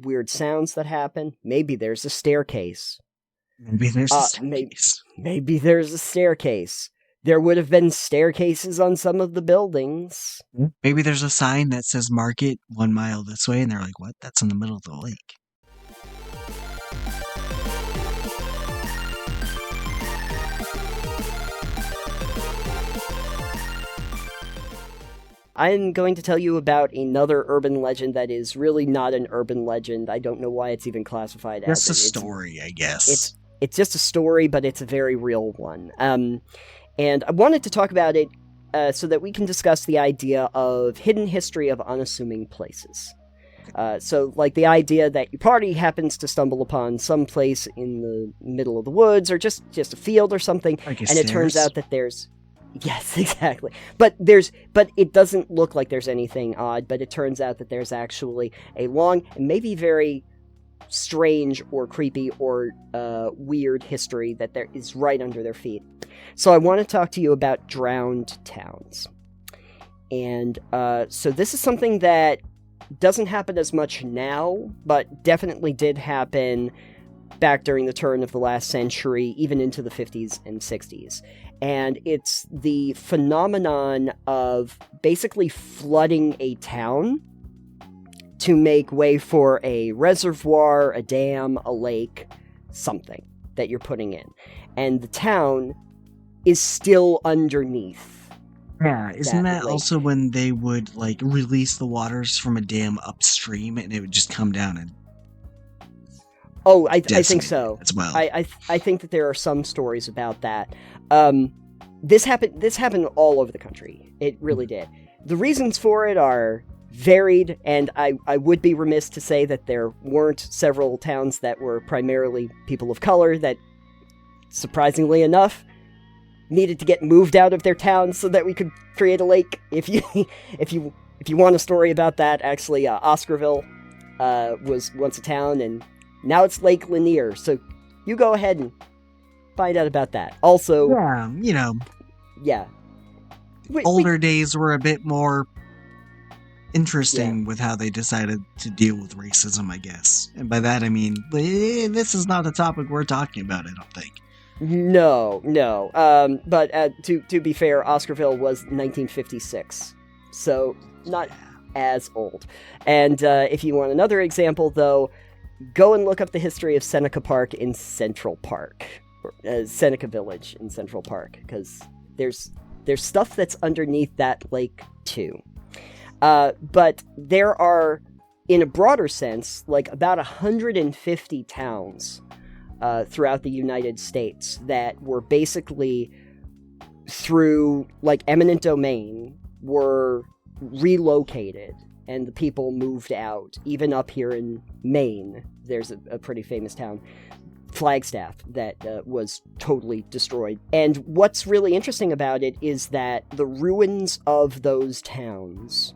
weird sounds that happen. Maybe there's a staircase. Maybe there's a staircase. Maybe there's a staircase. There would have been staircases on some of the buildings. Maybe there's a sign that says market 1 mile this way, and they're like, what? That's in the middle of the lake. I'm going to tell you about another urban legend that is really not an urban legend. I don't know why it's even classified as Just a story, I guess. It's just a story, but it's a very real one. And I wanted to talk about it so that we can discuss the idea of hidden history of unassuming places. So, like the idea that your party happens to stumble upon some place in the middle of the woods, or just a field or something, Like and it turns out that there's... Yes, exactly. But it doesn't look like there's anything odd, but it turns out that there's actually a long and maybe very strange or creepy or weird history that there is right under their feet. So I want to talk to you about drowned towns. And so this is something that doesn't happen as much now, but definitely did happen back during the turn of the last century, even into the 50s and 60s. And it's the phenomenon of basically flooding a town to make way for a reservoir, a dam, a lake, something that you're putting in. And the town is still underneath. Yeah, isn't that lake. Also when they would, like, release the waters from a dam upstream and it would just come down and... Oh, I think so. As well. I think that there are some stories about that. This happened all over the country. It really did. The reasons for it are varied, and I would be remiss to say that there weren't several towns that were primarily people of color that, surprisingly enough, needed to get moved out of their towns so that we could create a lake. If you want a story about that, actually, Oscarville was once a town, and now it's Lake Lanier, so you go ahead and find out about that. Also... Yeah, you know... Yeah. Older days were a bit more interesting with how they decided to deal with racism, I guess. And by that I mean, this is not a topic we're talking about, I don't think. No. But to be fair, Oscarville was 1956, so not as old. And if you want another example, though, go and look up the history of Seneca Park in Central Park. Seneca Village in Central Park, because there's stuff that's underneath that lake, too. But there are, in a broader sense, like about 150 towns throughout the United States that were basically, through, like, eminent domain, were relocated, and the people moved out. Even up here in Maine, there's a pretty famous town, Flagstaff, that was totally destroyed. And what's really interesting about it is that the ruins of those towns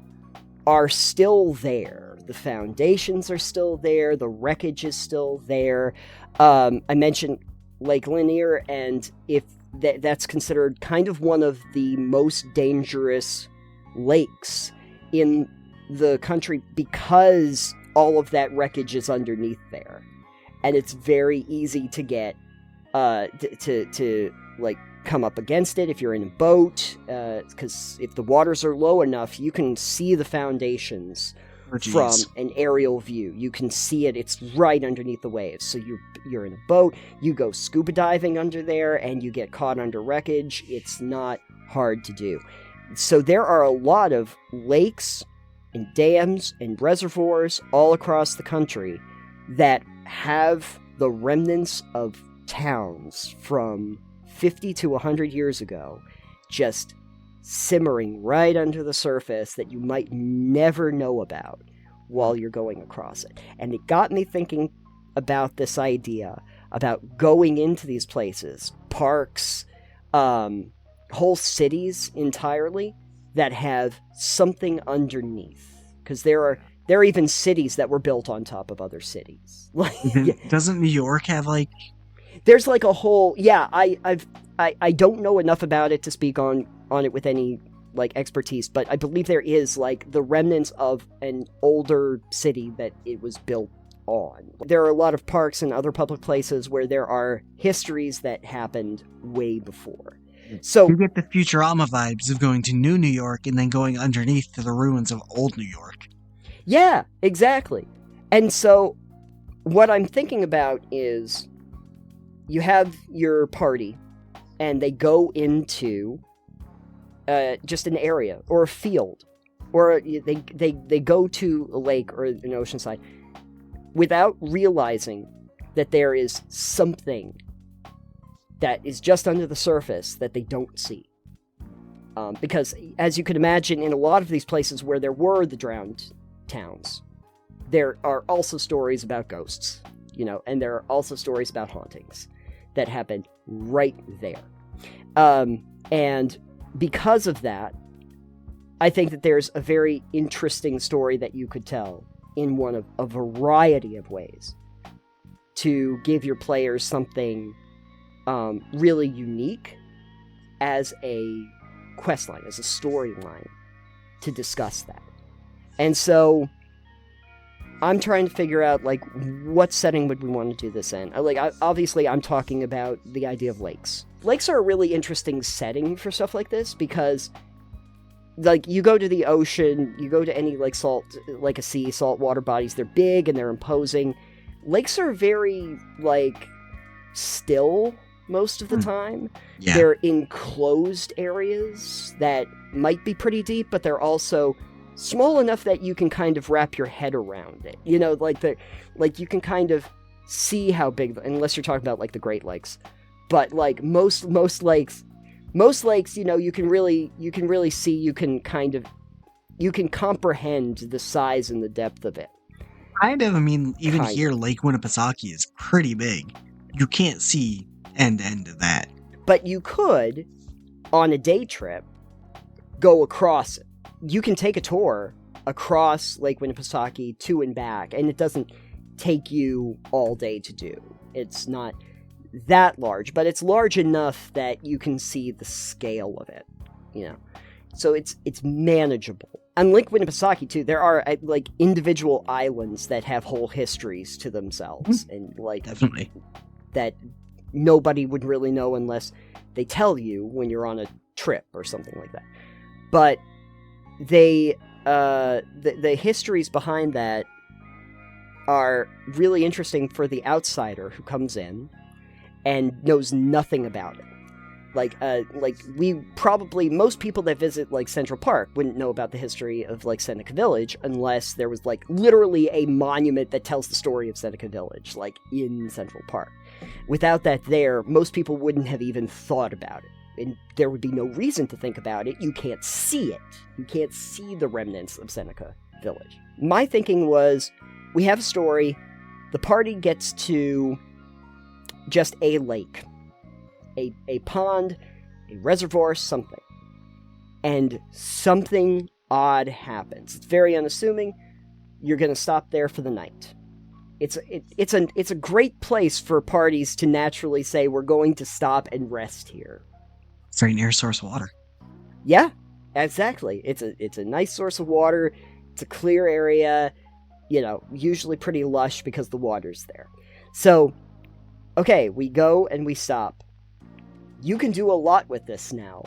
are still there. The foundations are still there. The wreckage is still there. I mentioned Lake Lanier, and if that's considered kind of one of the most dangerous lakes in the country because all of that wreckage is underneath there. And it's very easy to get, to like, come up against it if you're in a boat, because if the waters are low enough, you can see the foundations from an aerial view. You can see it, it's right underneath the waves. So you're in a boat, you go scuba diving under there, and you get caught under wreckage. It's not hard to do. So there are a lot of lakes and dams and reservoirs all across the country that have the remnants of towns from 50 to 100 years ago just simmering right under the surface that you might never know about while you're going across it. And it got me thinking about this idea about going into these places, parks, whole cities entirely, that have something underneath. Because there are even cities that were built on top of other cities. Doesn't New York have, like... There's, like, a whole... Yeah, I don't know enough about it to speak on it with any, like, expertise, but I believe there is, like, the remnants of an older city that it was built on. There are a lot of parks and other public places where there are histories that happened way before. So you get the Futurama vibes of going to New York and then going underneath to the ruins of old New York. Yeah, exactly. And so what I'm thinking about is you have your party and they go into just an area or a field, or they go to a lake or an ocean side without realizing that there is something that is just under the surface that they don't see. Because, as you can imagine, in a lot of these places where there were the drowned towns, there are also stories about ghosts, and there are also stories about hauntings that happened right there. And because of that, I think that there's a very interesting story that you could tell in one of a variety of ways to give your players something really unique as a questline, as a storyline to discuss that. And so I'm trying to figure out, like, what setting would we want to do this in? Obviously, I'm talking about the idea of lakes. Lakes are a really interesting setting for stuff like this because, like, you go to the ocean, you go to any, like, a sea, saltwater bodies, they're big and they're imposing. Lakes are very, like, still most of the time. Yeah. They're enclosed areas that might be pretty deep, but they're also small enough that you can kind of wrap your head around it. You can kind of see how big, unless you're talking about, like, the Great Lakes. But, like, most lakes, you can really see, you can comprehend the size and the depth of it. Kind of, even here, Lake Winnipesaukee is pretty big. You can't see end to end of that. But you could, on a day trip, go across it. You can take a tour across Lake Winnipesaukee to and back, and it doesn't take you all day to do. It's not that large, but it's large enough that you can see the scale of it, So it's manageable. On Lake Winnipesaukee, too, there are, like, individual islands that have whole histories to themselves, and, like, definitely, that nobody would really know unless they tell you when you're on a trip or something like that. But the histories behind that are really interesting for the outsider who comes in and knows nothing about it. Most people that visit, like, Central Park wouldn't know about the history of, like, Seneca Village unless there was, like, literally a monument that tells the story of Seneca Village, like, in Central Park. Without that there, most people wouldn't have even thought about it. And there would be no reason to think about it. You can't see it. You can't see the remnants of Seneca Village. My thinking was, we have a story, the party gets to just a lake, a pond, a reservoir, something. And something odd happens. It's very unassuming. You're going to stop there for the night. It's a great place for parties to naturally say, we're going to stop and rest here. It's right near source water. Yeah, exactly. It's a nice source of water. It's a clear area, usually pretty lush because the water's there. So, okay, we go and we stop. You can do a lot with this now.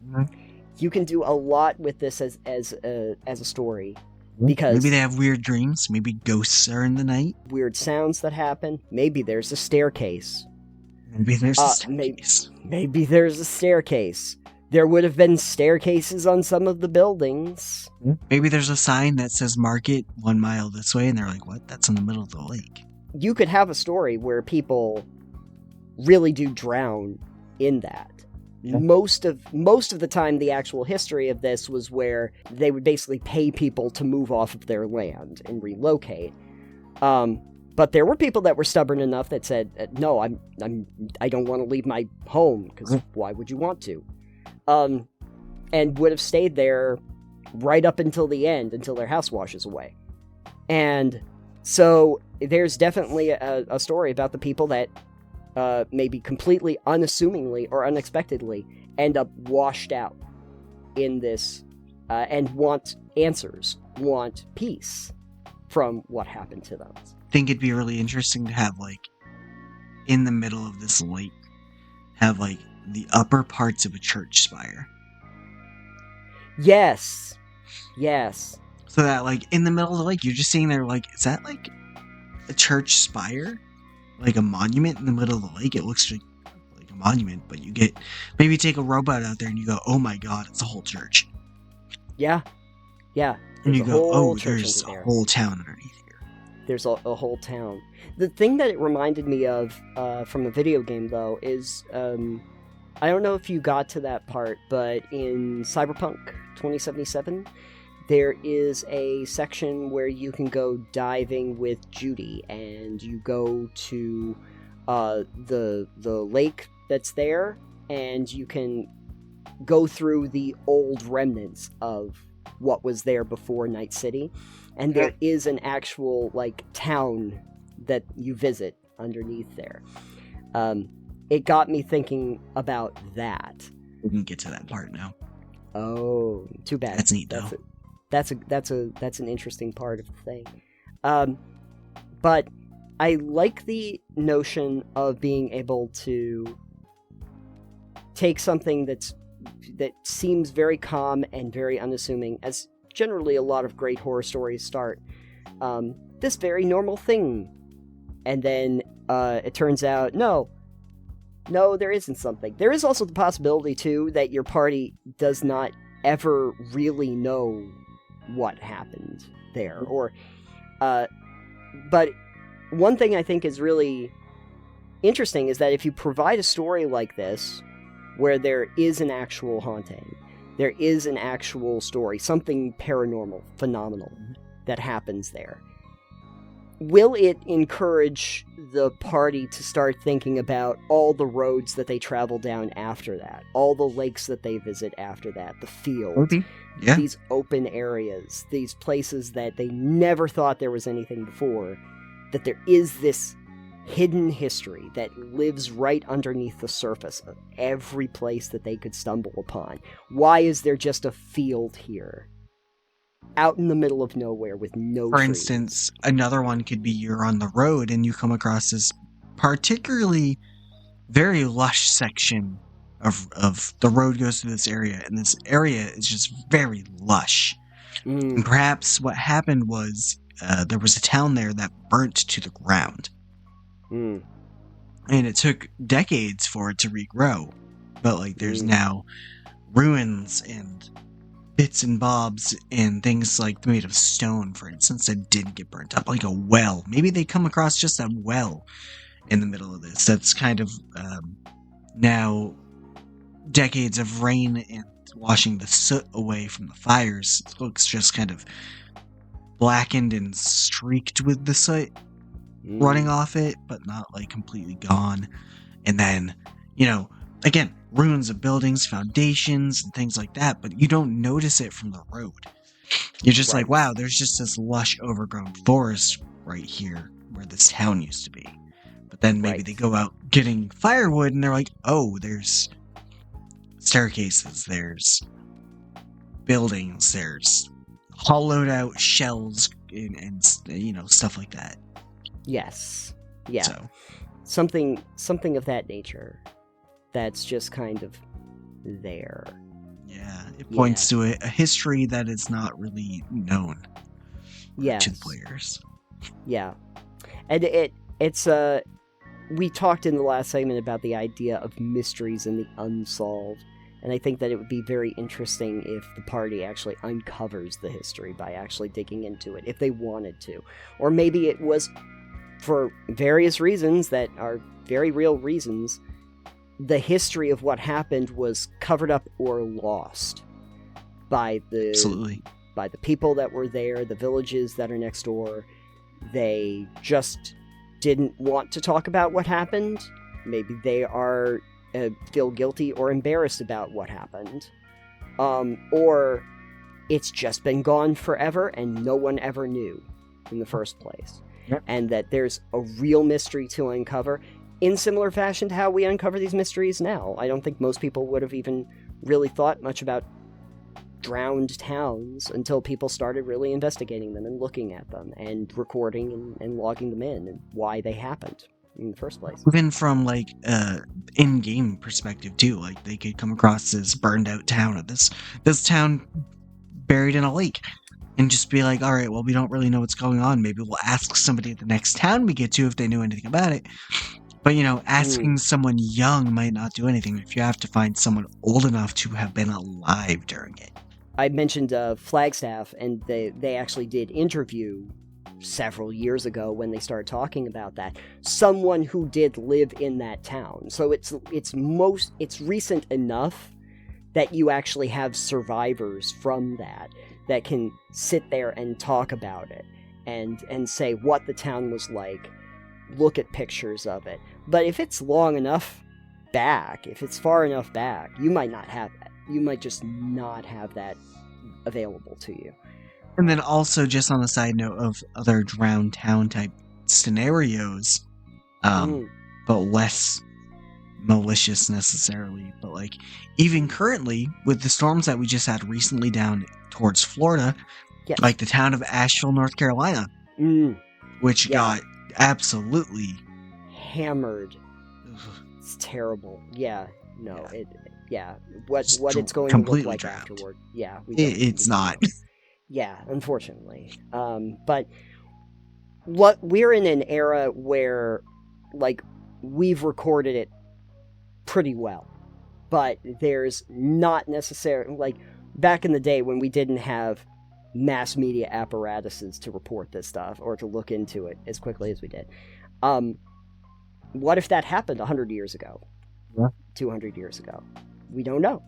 Mm-hmm. You can do a lot with this as a story. Because maybe they have weird dreams. Maybe ghosts are in the night. Weird sounds that happen. Maybe there's a staircase. Maybe there's a staircase. Maybe there's a staircase. There would have been staircases on some of the buildings. Maybe there's a sign that says market 1 mile this way, and they're like, what? That's in the middle of the lake. You could have a story where people really do drown in that. Yeah. Most of the time, the actual history of this was where they would basically pay people to move off of their land and relocate. But there were people that were stubborn enough that said, "No, I don't want to leave my home, because why would you want to?" And would have stayed there right up until the end, until their house washes away. And so there's definitely a story about the people that maybe completely unassumingly or unexpectedly end up washed out in this and want answers, want peace from what happened to them. think it'd be really interesting to have, like, in the middle of this lake, have, like, the upper parts of a church spire. Yes. Yes. So that, like, in the middle of the lake, you're just sitting there, like, is that, like, a church spire? Like a monument in the middle of the lake? It looks like a monument, but you get, maybe take a rowboat out there and you go, oh my god, it's a whole church. Yeah. Yeah. And you go, oh, there's a whole town underneath here. There's a whole town. The thing that it reminded me of from a video game, though, is I don't know if you got to that part, but in Cyberpunk 2077, there is a section where you can go diving with Judy, and you go to the lake that's there, and you can go through the old remnants of what was there before Night City, and there is an actual, like, town that you visit underneath there. It got me thinking about that. We can get to that part now. Oh, too bad. That's neat, though. That's an interesting part of the thing. But I like the notion of being able to take something that seems very calm and very unassuming, as generally a lot of great horror stories start. This very normal thing, and then it turns out no, there isn't something. There is also the possibility too that your party does not ever really know what happened there, or but one thing I think is really interesting is that if you provide a story like this where there is an actual haunting, there is an actual story, something paranormal, phenomenal that happens there, will it encourage the party to start thinking about all the roads that they travel down after that, all the lakes that they visit after that, the field, these open areas, these places that they never thought there was anything before, that there is this hidden history that lives right underneath the surface of every place that they could stumble upon. Why is there just a field here? Out in the middle of nowhere with no For trees. instance, another one could be you're on the road and you come across this particularly very lush section of the road goes through this area, and this area is just very lush. And perhaps what happened was there was a town there that burnt to the ground. And it took decades for it to regrow. But, like, there's now ruins and bits and bobs and things, like, made of stone, for instance, that didn't get burnt up. Like a well. Maybe they come across just a well in the middle of this. That's kind of now decades of rain and washing the soot away from the fires. It looks just kind of blackened and streaked with the soot running off it, but not, like, completely gone. And then, you know, again, ruins of buildings, foundations, and things like that, but you don't notice it from the road. You're just like, wow, there's just this lush, overgrown forest right here where this town used to be. But then maybe they go out getting firewood, and they're like, oh, there's staircases, there's buildings, there's hollowed out shells, and you know, stuff like that. Yes. Yeah. So. Something of that nature. That's just kind of there. Yeah, it points to a history that is not really known to the players. Yeah. And it's we talked in the last segment about the idea of mysteries and the unsolved, and I think that it would be very interesting if the party actually uncovers the history by actually digging into it, if they wanted to. Or maybe it was, for various reasons that are very real reasons, the history of what happened was covered up or lost by the people that were there, the villages that are next door. They just didn't want to talk about what happened. Maybe they are feel guilty or embarrassed about what happened. Or it's just been gone forever and no one ever knew in the first place. Yep. And that there's a real mystery to uncover in similar fashion to how we uncover these mysteries now. I don't think most people would have even really thought much about drowned towns until people started really investigating them and looking at them and recording and logging them in and why they happened in the first place. Even from like in-game perspective too, like they could come across this burned out town, or this town buried in a lake, and just be like, all right, well, we don't really know what's going on. Maybe we'll ask somebody at the next town we get to if they knew anything about it. But, asking someone young might not do anything if you have to find someone old enough to have been alive during it. I mentioned Flagstaff, and they actually did interview several years ago when they started talking about that. Someone who did live in that town. So it's recent enough that you actually have survivors from that can sit there and talk about it and say what the town was like, look at pictures of it. But if it's long enough back, if it's far enough back, you might not have that. You might just not have that available to you. And then also, just on the side note of other drowned town type scenarios, but less malicious necessarily, but like even currently with the storms that we just had recently down towards Florida, yes. Like the town of Asheville, North Carolina, which got absolutely hammered. It's terrible. Yeah, no, what it's going to look like drowned. Afterward. Yeah, it's not. Yeah, unfortunately. But we're in an era where, like, we've recorded it pretty well, but there's not necessarily, like, back in the day when we didn't have mass media apparatuses to report this stuff or to look into it as quickly as we did. What if that happened 100 years ago? Yeah. 200 years ago? We don't know.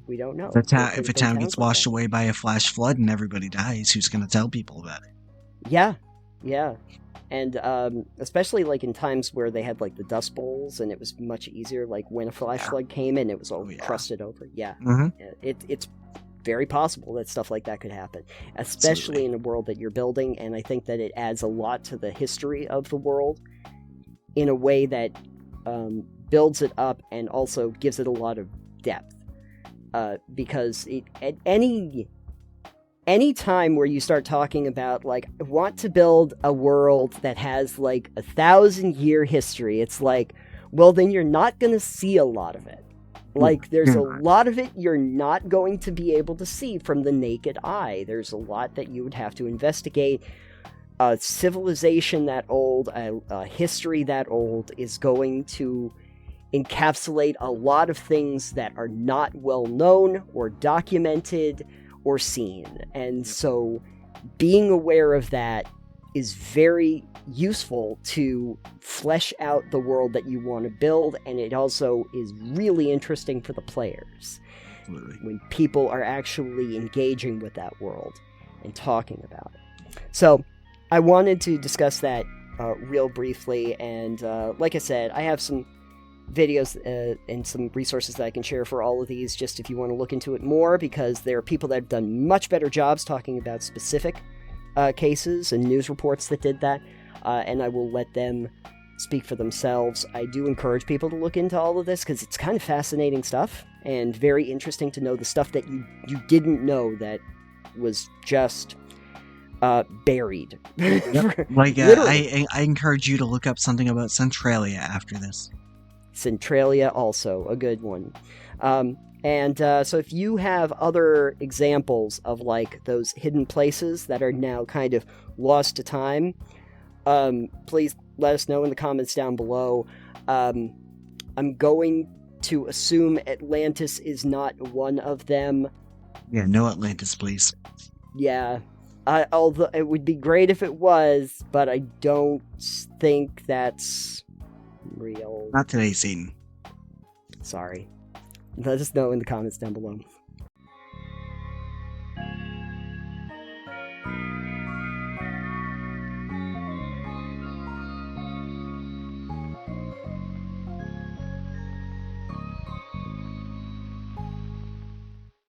We don't know. If a town gets washed away by a flash flood and everybody dies, who's going to tell people about it? Yeah. And especially like in times where they had like the dust bowls and it was much easier, like when a flash flood came in, it was all crusted over. Yeah. It's very possible that stuff like that could happen, especially in a world that you're building, and I think that it adds a lot to the history of the world in a way that builds it up and also gives it a lot of depth. Because at any time where you start talking about, like, I want to build a world that has, like, 1,000-year history, it's like, well, then you're not going to see a lot of it. Like, there's a lot of it you're not going to be able to see from the naked eye. There's a lot that you would have to investigate. A civilization that old, a history that old is going to encapsulate a lot of things that are not well known or documented or seen. And so being aware of that is very useful to flesh out the world that you want to build, and it also is really interesting for the players. Absolutely. When people are actually engaging with that world and talking about it. So I wanted to discuss that real briefly, and like I said, I have some videos and some resources that I can share for all of these, just if you want to look into it more, because there are people that have done much better jobs talking about specific cases and news reports that did that, and I will let them speak for themselves. I do encourage people to look into all of this, because it's kind of fascinating stuff, and very interesting to know the stuff that you didn't know that was just buried. Yep. Like, I encourage you to look up something about Centralia after this. Centralia, also a good one. And so if you have other examples of, like, those hidden places that are now kind of lost to time, please let us know in the comments down below. I'm going to assume Atlantis is not one of them. Yeah, no Atlantis, please. Yeah. Although it would be great if it was, but I don't think that's real. Not today, Satan. Sorry. Let us know in the comments down below.